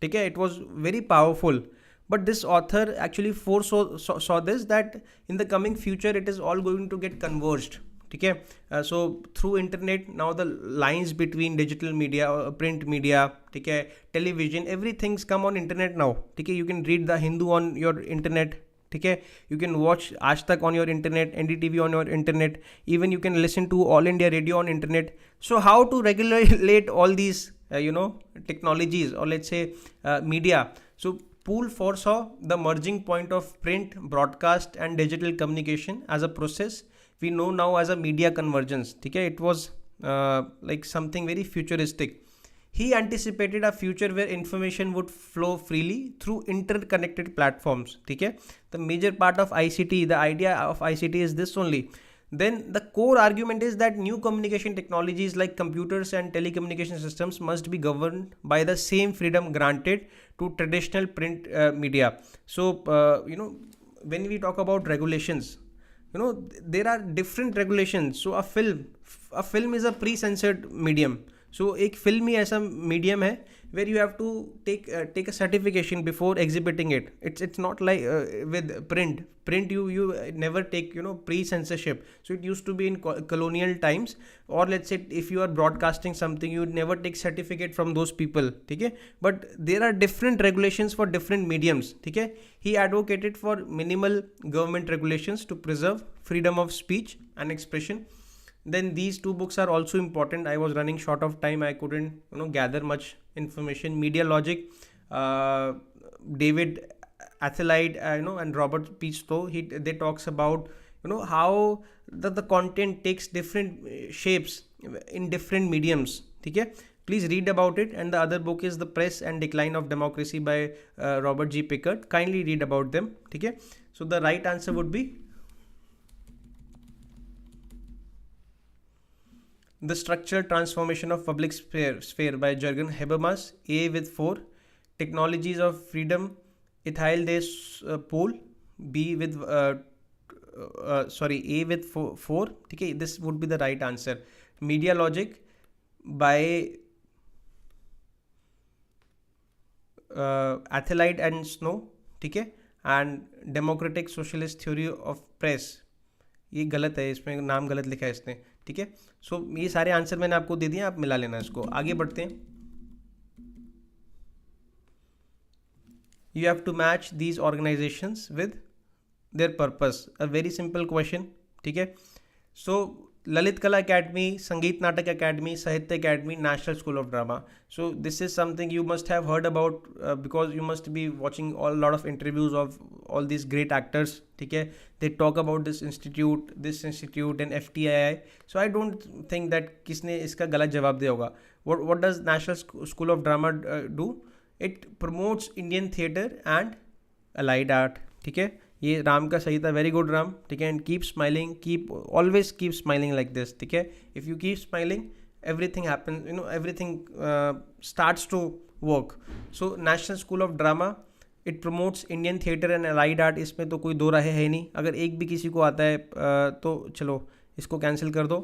okay, it was very powerful, but this author actually saw this, that in the coming future it is all going to get converged, okay. So through internet, now the lines between digital media, print media, okay, television, everything's come on internet now, okay. You can read the Hindu on your internet, okay, you can watch Aaj Tak on your internet, NDTV on your internet, even you can listen to All India Radio on internet. So how to regulate all these technologies, or let's say media? So Poole foresaw the merging point of print, broadcast and digital communication as a process we know now as a media convergence, okay. It was like something very futuristic. He anticipated a future where information would flow freely through interconnected platforms, okay. The major part of ICT, the idea of ICT is this only. Then the core argument is that new communication technologies like computers and telecommunication systems must be governed by the same freedom granted to traditional print media. So when we talk about regulations, there are different regulations. So a film is a pre-censored medium. सो एक film ही ऐसा medium है where you have to take a certification before exhibiting it. It's not like with print you never take, you know, pre-censorship. So it used to be in colonial times, or let's say if you are broadcasting something, you would never take certificate from those people. ठीक है, but there are different regulations for different mediums. ठीक है, he advocated for minimal government regulations to preserve freedom of speech and expression. Then these two books are also important. I was running short of time, I couldn't, you know, gather much information. Media Logic, David Athelide, you know, and Robert P. Stowe, they talks about, you know, how the content takes different shapes in different mediums. ठीक है, please read about it. And the other book is The Press and Decline of Democracy by Robert G. Pickard. Kindly read about them. ठीक है, so the right answer would be The Structural Transformation of Public Sphere by Jürgen Habermas. A with 4. Technologies of Freedom, Ethyl Des Paul. B with A with 4. Okay, this would be the right answer. Media Logic by Athelide and Snow. ठीक है, and Democratic Socialist Theory of Press. ये गलत है, इसमें नाम गलत लिखा है इसने. ठीक है, सो ये सारे आंसर मैंने आपको दे दिए, आप मिला लेना इसको. आगे बढ़ते हैं. You have to match these organizations with their purpose. A very simple question. ठीक है, सो ललित कला अकेडमी, संगीत नाटक अकेडमी, साहित्य academy, national school of drama. So this is something you must have heard about because you must be watching all lot of interviews of all these great actors. ठीक है, they talk about this institute and FTII. So I don't think that किसने इसका गलत जवाब दिया होगा. What does National School of Drama do? It promotes Indian theatre and allied art. ठीक है, ये राम का सही था. Very good Ram. ठीक है, and keep smiling, always keep smiling like this. ठीक है, if you keep smiling, everything happens, you know, everything starts to work. So National School of Drama, it promotes Indian theatre and allied art. इसमें तो कोई दो राय है नहीं. अगर एक भी किसी को आता है तो चलो इसको कैंसिल कर दो.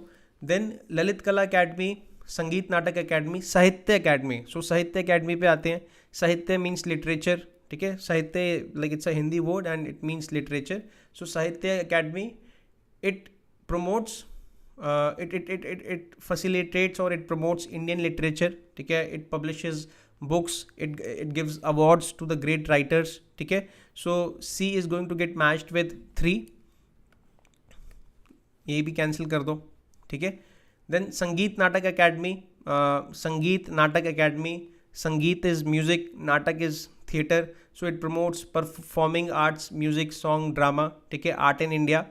देन ललित कला अकेडमी, संगीत नाटक अकेडमी, साहित्य अकेडमी. सो साहित्य अकेडमी पे आते हैं. साहित्य मीन्स लिटरेचर. ठीक है, साहित्य like it's a Hindi word and it means literature. So Sahitya Akademi, it promotes it facilitates or it promotes Indian literature. ठीक है, it publishes books, it gives awards to the great writers. ठीक है, so C is going to get matched with 3. ये भी cancel कर दो. ठीक है, then संगीत नाटक अकेडमी, संगीत नाटक अकेडमी, संगीत is music, नाटक is theatre, so it promotes performing arts, music, song, drama. ठीक है, art in India.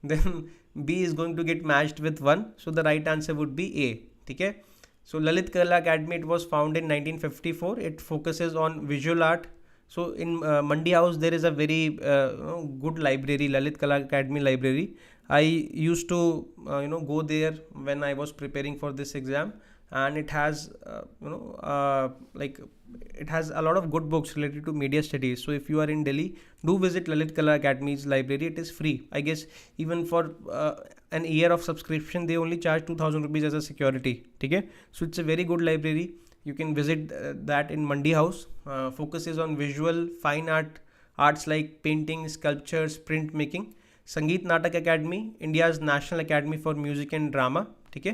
Then B is going to get matched with 1, so the right answer would be A. ठीक है, so Lalit Kala Academy, it was founded in 1954. It focuses on visual art. So in Mandi House there is a very good library, Lalit Kala Academy library. I used to go there when I was preparing for this exam, and it has like it has a lot of good books related to media studies. So if you are in Delhi, do visit Lalit Kala Academy's library. It is free. I guess even for an year of subscription they only charge 2000 rupees as a security. ठीक है, so it's a very good library. You can visit that in Mandi House. Focuses on visual, fine arts like painting, sculptures, printmaking. संगीत नाटक academy, India's national academy for music and drama. ठीक है,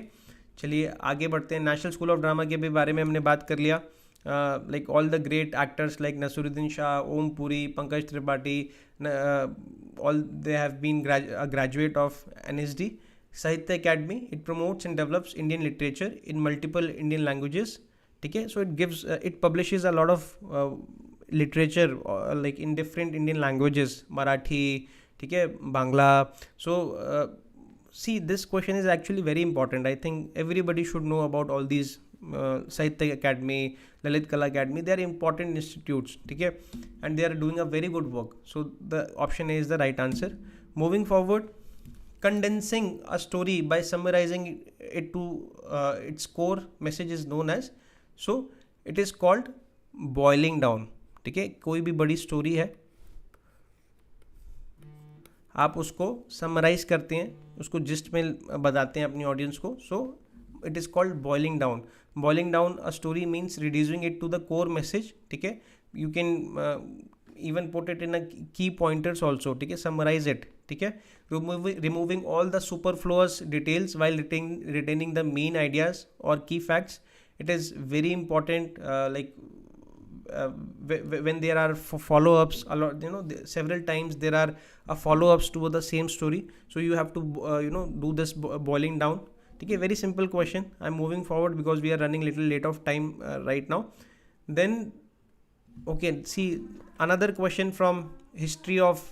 चलिए आगे बढ़ते हैं. नेशनल स्कूल ऑफ ड्रामा के भी बारे में हमने बात कर लिया. Like all the great actors like Naseeruddin Shah, Om Puri, Pankaj Tripathi, all they have been a graduate of NSD. Sahitya Academy, it promotes and develops Indian literature in multiple Indian languages. ठीक है, so it publishes a lot of literature like in different Indian languages, Marathi, ठीक है, Bangla. So see, this question is actually very important. I think everybody should know about all these Sahitya Academy, Lalit Kala Academy. They are important institutes. ठीक है, and they are doing a very good work. So the option A is the right answer. Moving forward, condensing a story by summarizing it to its core message is known as, so it is called boiling down. ठीक है, कोई भी बड़ी story है, आप उसको summarise करते हैं, उसको जिस्ट में बताते हैं अपनी ऑडियंस को. सो it is called boiling down. Boiling down a story means reducing it to the core message. ठीक है, you can even put it in a key pointers also. ठीक है, summarize it. ठीक है, removing all the superfluous details while retaining the main ideas or key facts. It is very important, when there are follow-ups a lot, several times there are follow-ups to the same story, so you have to do this boiling down. Okay, very simple question. I'm moving forward because we are running little late of time right now. Then okay, see another question from history of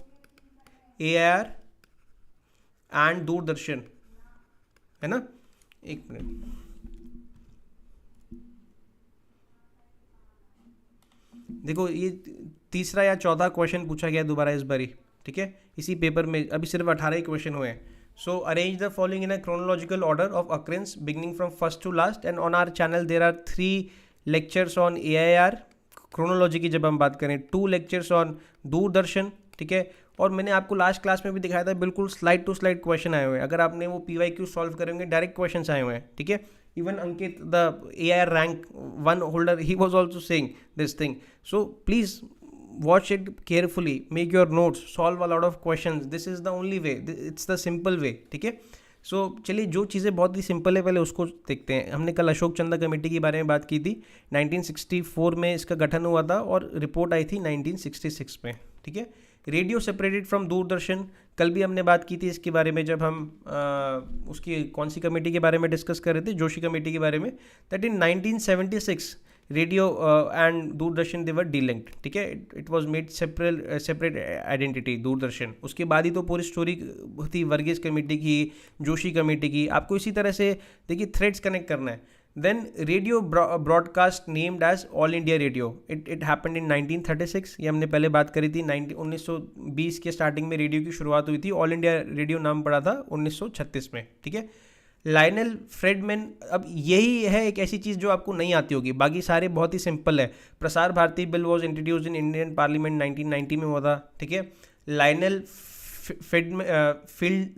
AIR and Doordarshan, है ना, एक minute. देखो ये तीसरा या चौथा question पूछा गया दोबारा इस बारी. ठीक है, इसी पेपर में अभी सिर्फ 18 ही क्वेश्चन हुए हैं. So arrange the following in a chronological order of occurrence beginning from first to last. And on our channel there are 3 lectures on AIR chronology की जब हम बात करें, 2 लेक्चर्स ऑन दूरदर्शन. ठीक है, और मैंने आपको लास्ट क्लास में भी दिखाया था, बिल्कुल स्लाइड टू स्लाइड क्वेश्चन आए हुए हैं. अगर आपने वो PYQ सॉल्व करेंगे, डायरेक्ट क्वेश्चन आए हुए हैं. ठीक है, even Ankit, the AIR rank 1 holder, he was also saying this thing. So please watch it carefully, make your notes, solve a lot of questions. This is the only way, it's the simple way. ठीक है, सो चलिए जो चीज़ें बहुत ही simple है पहले उसको देखते हैं. हमने कल अशोक चंदा कमेटी के बारे में बात की थी. 1964 में इसका गठन हुआ था और रिपोर्ट आई थी 1966 में. ठीक है, रेडियो सेपरेटेड फ्रॉम दूरदर्शन, कल भी हमने बात की थी इसके बारे में जब हम उसकी कौन सी कमेटी के बारे में डिस्कस कर रहे थे, जोशी कमेटी के बारे में. That in 1976 radio and Doordarshan they were delinked. ठीक है, it was made separate identity Doordarshan. उसके बाद ही तो पूरी स्टोरी थी वर्गीस कमेटी की, जोशी कमेटी की. आपको इसी तरह से देखिए थ्रेड्स कनेक्ट करना है. Then radio broadcast named as All India Radio. It happened in 1936. ये हमने पहले बात करी थी. 1920 के स्टार्टिंग में रेडियो की शुरुआत हुई थी. ऑल इंडिया रेडियो नाम पड़ा था 1936 में. ठीक है, लाइनल फ्रेडमैन. अब यही है एक ऐसी चीज़ जो आपको नहीं आती होगी, बाकी सारे बहुत ही सिंपल है. Prasar Bharati bill was introduced in Indian parliament 1990 में हुआ था. ठीक है, लाइनल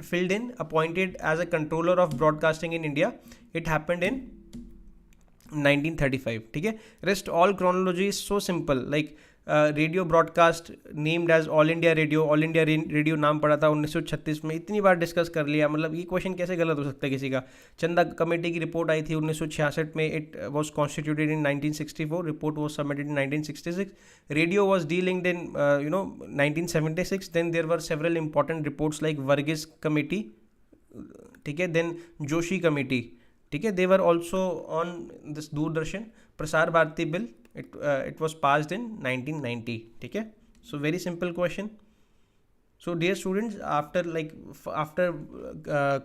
filled in appointed as a controller of broadcasting in India. It happened in 1935. ठीक है, rest all chronology is so simple. Like radio broadcast named as all India radio. All India radio नाम पड़ा था 1936 में. इतनी बार डिस्कस कर लिया, मतलब ये क्वेश्चन कैसे गलत हो सकता है किसी का. चंदा कमेटी की रिपोर्ट आई थी 1966 में. It was constituted in 1964. Report was submitted in 1966. Radio was delinked in 1976. Then there were several important reports like Varghese committee. ठीक है, देन जोशी कमेटी. ठीक है, they were also on this Doordarshan. Prasar Bharati bill, it was passed in 1990. ठीक है, so very simple question. So dear students, after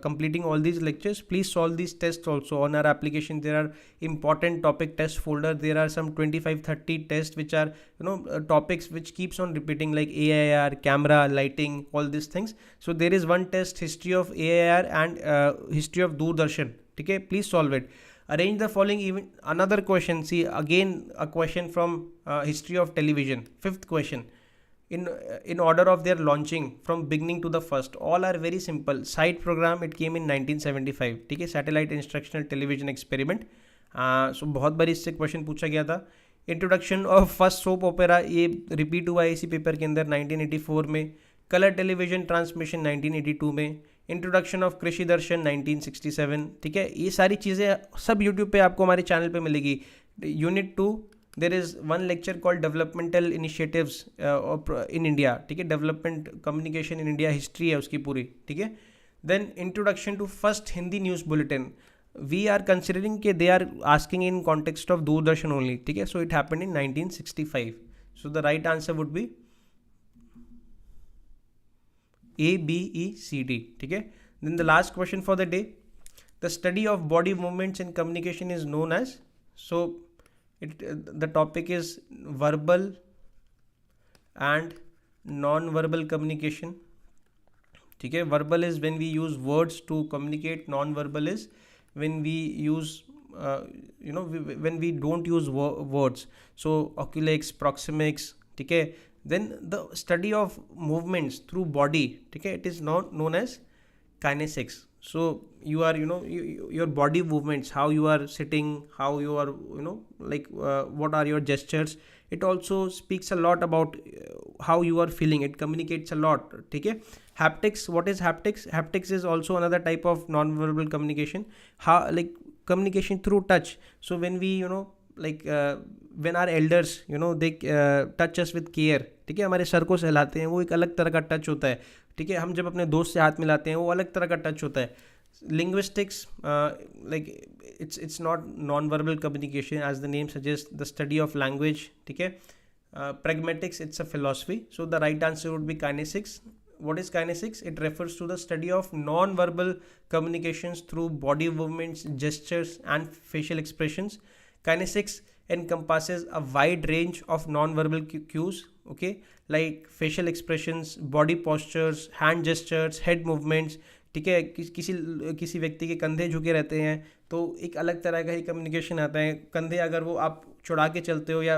completing all these lectures, please solve these tests also on our application. There are important topic test folder. There are some 25-30 tests which are topics which keeps on repeating, like AIR, camera, lighting, all these things. So there is one test, history of AIR and history of Doordarshan. ठीक है, please solve it. Arrange the following event. Another question, see again a question from history of television. 5th question, in order of their launching from beginning to the first. All are very simple. Side program, it came in 1975. ठीक है, satellite instructional television experiment. So बहुत बार इससे question पूछा गया था. Introduction of first soap opera, ये repeat हुआ है इसी पेपर के अंदर 1984 में. कलर टेलीविजन ट्रांसमिशन 1982 में. इंट्रोडक्शन ऑफ कृषि दर्शन 1967. ठीक है, ये सारी चीज़ें सब यूट्यूब पे आपको हमारे चैनल पे मिलेगी. Unit 2 there is one lecture called developmental initiatives in India. ठीक है, development communication in India, history है उसकी पूरी. ठीक है, then introduction to first Hindi news bulletin. We are considering के they are asking in context of Doordarshan only. ठीक है, so it happened in 1965. So the right answer would be A, B, E, C, D. ठीक है, then the last question for the day. The study of body movements in communication is known as. So the topic is verbal and non-verbal communication. ठीक है, verbal is when we use words to communicate. Non-verbal is when we use when we don't use words. So oculics, proxemics. ठीक है, then the study of movements through body. ठीक है, it is known as kinesics. So you are, your body movements, how you are sitting, how you are, what are your gestures. It also speaks a lot about how you are feeling. It communicates a lot. Okay. Haptics, what is haptics? Haptics is also another type of non-verbal communication. How, like, communication through touch. So when we, when our elders, they touch us with care, ठीक है, हमारे sir को सहलाते हैं, वो एक अलग तरह का टच होता है. ठीक है, हम जब अपने दोस्त से हाथ मिलाते हैं, वो अलग तरह का टच होता है. Linguistics, it's not non-verbal communication, as the name suggests, the study of language. ठीक है. Pragmatics, it's a philosophy. So the right answer would be kinesics. What is kinesics? It refers to the study of non-verbal communications through body movements, gestures, and facial expressions. Kinesics encompasses a wide range of non-verbal cues, okay, like facial expressions, body postures, hand gestures, head movements. ठीक है, किसी व्यक्ति के कंधे झुके रहते हैं तो एक अलग तरह का ही कम्युनिकेशन आता है. कंधे अगर वो आप चुड़ा के चलते हो या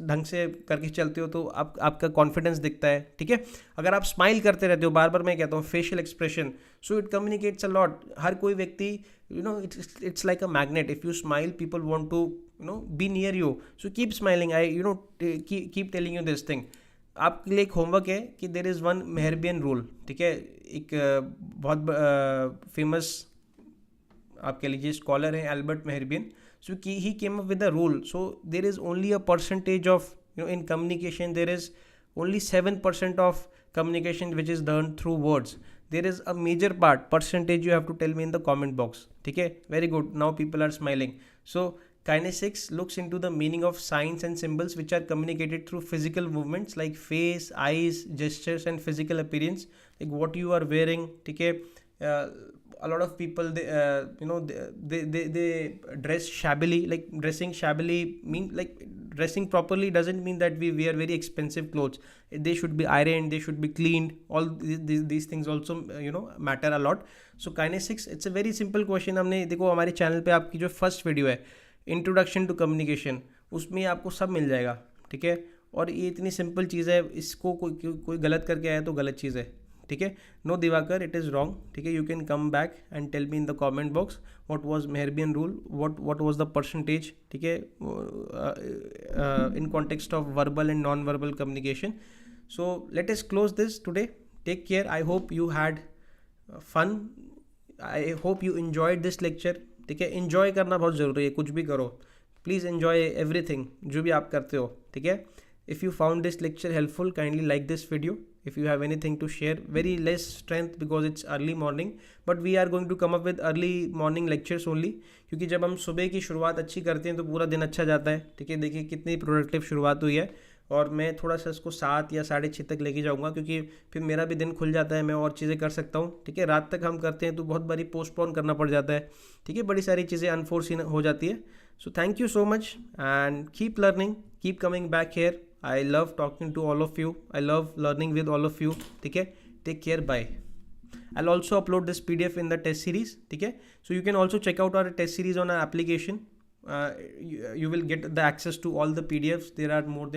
ढंग से करके चलते हो तो आपका कॉन्फिडेंस दिखता है. ठीक है, अगर आप स्माइल करते रहते हो, बार बार मैं कहता हूँ facial expression, so it communicates a lot. हर कोई व्यक्ति, it's like a magnet. If you smile, people want to be near you. So keep smiling. I keep telling you this thing. आपके लिए एक होमवर्क है कि देर इज़ वन मेहरबियन रूल. ठीक है, एक बहुत फेमस आप कह लीजिए स्कॉलर हैं, Albert Mehrabian. So he came up with a rule. So there is only a percentage of in communication, there is only 7% of communication which is done through words. There is a major part, percentage, you have to tell me in the comment box. Okay, very good. Now people are smiling. So kinesics looks into the meaning of signs and symbols which are communicated through physical movements like face, eyes, gestures, and physical appearance, like what you are wearing. Okay, a lot of people, they dress shabbily. Like dressing shabbily mean, like dressing properly doesn't mean that we wear very expensive clothes. They should be ironed, they should be cleaned. All these things also matter a lot. So kinesics, it's a very simple question. हमने देखो हमारे channel पे आपकी जो first video है introduction to communication, उसमें आपको सब मिल जाएगा. ठीक है, और ये इतनी सिंपल चीज़ है, इसको कोई गलत करके आया तो गलत चीज़ है. ठीक है, no Divakar, it is wrong. ठीक है, you can come back and tell me in the comment box what was Mehrabian rule, what was the percentage. ठीक है, in context of verbal and non verbal communication. So let us close this today. Take care. I hope you had fun. I hope you enjoyed this lecture. ठीक है, enjoy करना बहुत ज़रूरी है. कुछ भी करो, प्लीज़ एंजॉय एवरीथिंग जो भी आप करते हो. ठीक है, if you found this lecture helpful, kindly like this video. If you have anything to share, very less strength because it's early morning, but we are going to come up with early morning lectures only, क्योंकि जब हम सुबह की शुरुआत अच्छी करते हैं तो पूरा दिन अच्छा जाता है. ठीक है, देखिए कितनी प्रोडक्टिव शुरुआत हुई है. और मैं थोड़ा सा इसको 7 या 6:30 तक लेके जाऊंगा, क्योंकि फिर मेरा भी दिन खुल जाता है, मैं और चीज़ें कर सकता हूँ. ठीक है, रात तक हम करते हैं तो बहुत बारी पोस्टपोन करना पड़ जाता है. ठीक है, बड़ी सारी चीज़ें अनफोर्सीन हो जाती है. So thank you so much and keep learning, keep coming back here. I love talking to all of you. I love learning with all of you. ठीक है, take care, bye. I'll also upload this PDF in the test series. ठीक है, so you can also check out our test series on our application. You will get the access to all the PDFs. There are more than